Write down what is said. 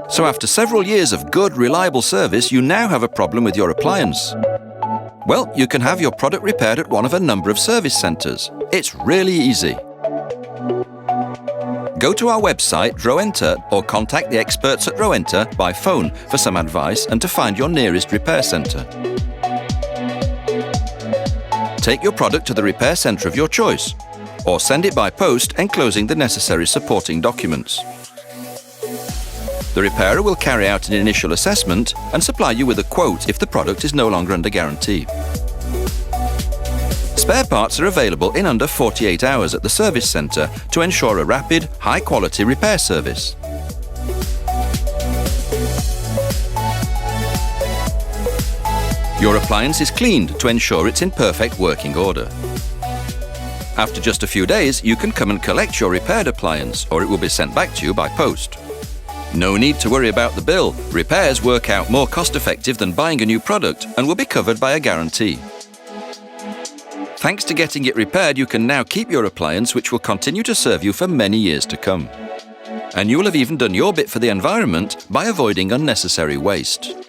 So after several years of good, reliable service, you now have a problem with your appliance. Well, you can have your product repaired at one of a number of service centers. It's really easy. Go to our website, Rowenta, or contact the experts at Rowenta by phone for some advice and to find your nearest repair center. Take your product to the repair center of your choice, or send it by post enclosing the necessary supporting documents. The repairer will carry out an initial assessment and supply you with a quote if the product is no longer under guarantee. Spare parts are available in under 48 hours at the service centre to ensure a rapid, high-quality repair service. Your appliance is cleaned to ensure it's in perfect working order. After just a few days, you can come and collect your repaired appliance, or it will be sent back to you by post. No need to worry about the bill. Repairs work out more cost-effective than buying a new product and will be covered by a guarantee. Thanks to getting it repaired, you can now keep your appliance, which will continue to serve you for many years to come. And you will have even done your bit for the environment by avoiding unnecessary waste.